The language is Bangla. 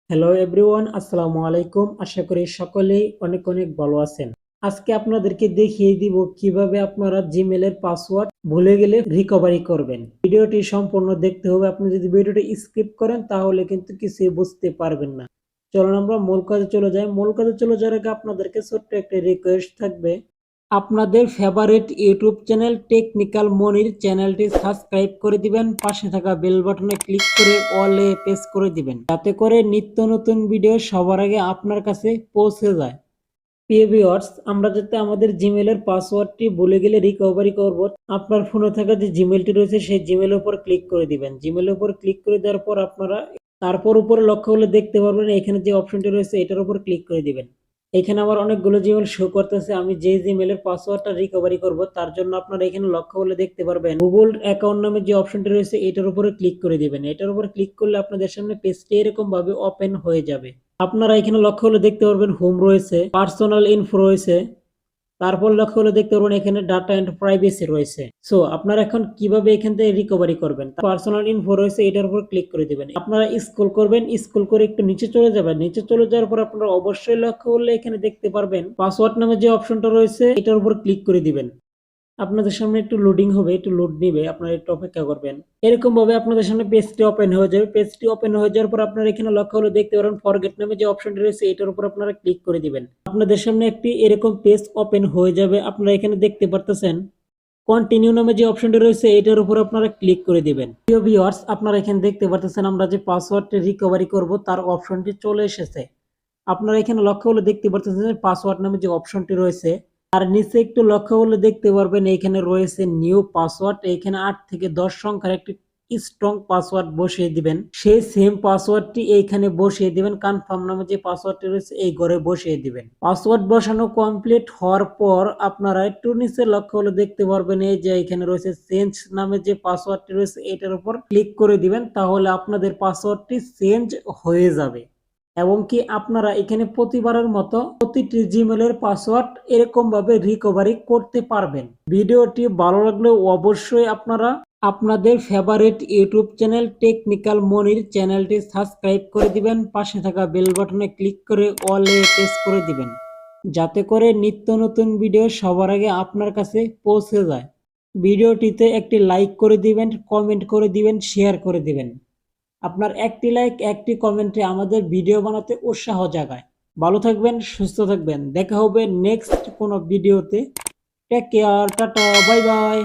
হ্যালো এভরিওয়ান, আসসালামু আলাইকুম। আশা করি সকলেই অনেক অনেক ভালো আছেন। আজকে আপনাদেরকে দেখিয়ে দিব কিভাবে আপনারা জিমেলের পাসওয়ার্ড ভুলে গেলে রিকভারি করবেন। ভিডিওটি সম্পূর্ণ দেখতে হবে। আপনি যদি ভিডিওটি স্কিপ করেন তাহলে কিন্তু কিছুই বুঝতে পারবেন না। চলুন আমরা মূল কাজে চলে যাই। মূল কাজে চলে যাওয়ার আগে আপনাদেরকে ছোট্ট একটা রিকোয়েস্ট থাকবে। আপনাদের ফেভারিট ইউটিউব চ্যানেল টেকনিক্যাল মনির চ্যানেলটি সাবস্ক্রাইব করে দিবেন, পাশে থাকা বেল বাটনে ক্লিক করে অলে প্রেস করে দিবেন, যাতে করে নিত্য নতুন ভিডিও সবার আগে আপনার কাছে পৌঁছে যায়। প্রিয় ভিউয়ার্স, আমরা যাতে আমাদের জিমেলের পাসওয়ার্ডটি ভুলে গেলে রিকভারি করব, আপনার ফোনে থাকা যে জিমেলটি রয়েছে সেই জিমেলের উপর ক্লিক করে দিবেন। জিমেলের উপর ক্লিক করে দেওয়ার পর আপনারা তারপর উপরে লক্ষ্য করলে দেখতে পারবেন এখানে যে অপশনটি রয়েছে এটার উপর ক্লিক করে দিবেন। এখানে আমার অনেকগুলো জিমেল শো করতেছে। আমি যে জিমেলের পাসওয়ার্ডটা রিকভারি করব তার জন্য আপনারা এখানে লক্ষ্য করলে দেখতে পারবেন গুগল অ্যাকাউন্ট নামে যে অপশনটি রয়েছে এটার উপরে ক্লিক করে দিবেন। এটার উপর ক্লিক করলে আপনাদের সামনে পেজটি এরকম ভাবে ওপেন হয়ে যাবে। আপনারা এখানে লক্ষ্য করলে দেখতে পারবেন হোম রয়েছে, পার্সোনাল ইনফো রয়েছে, তারপর লক্ষ্য করলে দেখতে পারবেন এখানে ডাটা এন্ড প্রাইভেসি রয়েছে। সো আপনারা এখন কিভাবে এখান থেকে রিকভারি করবেন, পার্সোনাল ইনফো রয়েছে, এটার উপর ক্লিক করে দিবেন। আপনারা স্ক্রল করবেন, স্ক্রল করে একটু নিচে চলে যাবেন। নিচে চলে যাওয়ার পর আপনারা অবশ্যই লক্ষ্য করলে এখানে দেখতে পারবেন পাসওয়ার্ড নামে যে অপশনটা রয়েছে এটার উপর ক্লিক করে দিবেন। আপনাদের সামনে একটু লোডিং হবে, একটু লোড নিবে, আপনারা একটু অপেক্ষা করবেন। এরকম ভাবে আপনাদের সামনে পেজটি ওপেন হয়ে যাবে। পেজটি ওপেন হয়ে যাওয়ার পর আপনারা এখানে লক্ষ্য করে দেখতে পারেন ফরগেট নামে যে অপশনটি রয়েছে এটার উপর আপনারা ক্লিক করে দিবেন। আপনাদের সামনে একটি এরকম পেজ ওপেন হয়ে যাবে। আপনারা এখানে দেখতে পারতেছেন কন্টিনিউ নামে যে অপশনটি রয়েছে এটার উপর আপনারা ক্লিক করে দিবেন। প্রিয় ভিউয়ার্স, আপনারা এখানে দেখতে পারতেছেন আমরা যে পাসওয়ার্ডটি রিকভারি করব তার অপশনটি চলে এসেছে। আপনারা এখানে লক্ষ্য করলে দেখতে পারতেছেন পাসওয়ার্ড নামে যে অপশনটি রয়েছে আর নিচে একটু লক্ষ্য করলে দেখতে পারবেন এখানে রয়েছে নিউ পাসওয়ার্ড। এখানে 8 থেকে 10 সংখ্যার একটি স্ট্রং পাসওয়ার্ড বসিয়ে দিবেন। সেই সেম পাসওয়ার্ডটি এইখানে বসিয়ে দিবেন। কনফার্ম নামে যে পাসওয়ার্ডটি রয়েছে এই ঘরে বসিয়ে দিবেন। পাসওয়ার্ড বসানো কমপ্লিট হওয়ার পর আপনারা একটু নিচে লক্ষ্য করলে দেখতে পারবেন এই যে এখানে রয়েছে চেঞ্জ নামে যে পাসওয়ার্ডটি রয়েছে এটার উপর ক্লিক করে দিবেন। তাহলে আপনাদের পাসওয়ার্ডটি চেঞ্জ হয়ে যাবে এবং কি আপনারা এখানে প্রতিবারের মতো প্রতিটি জিমেলের পাসওয়ার্ড এরকম ভাবে রিকভারি করতে পারবেন। ভিডিওটি ভালো লাগলে অবশ্যই আপনারা আপনাদের ফেভারিট ইউটিউব চ্যানেল টেকনিক্যাল মনির চ্যানেলটি সাবস্ক্রাইব করে দিবেন, পাশে থাকা বেল বাটনে ক্লিক করে অলে প্রেস করে দিবেন, যাতে করে নিত্য নতুন ভিডিও সবার আগে আপনার কাছে পৌঁছে যায়। ভিডিওটিতে একটি লাইক করে দিবেন, কমেন্ট করে দিবেন, শেয়ার করে দিবেন। আপনার একটি লাইক একটি কমেন্টে আমাদের ভিডিও বানাতে উৎসাহ জাগায়। ভালো থাকবেন, সুস্থ থাকবেন। দেখা হবে নেক্সট কোনো ভিডিওতে। টেক কেয়ার, টাটা, বাই বাই।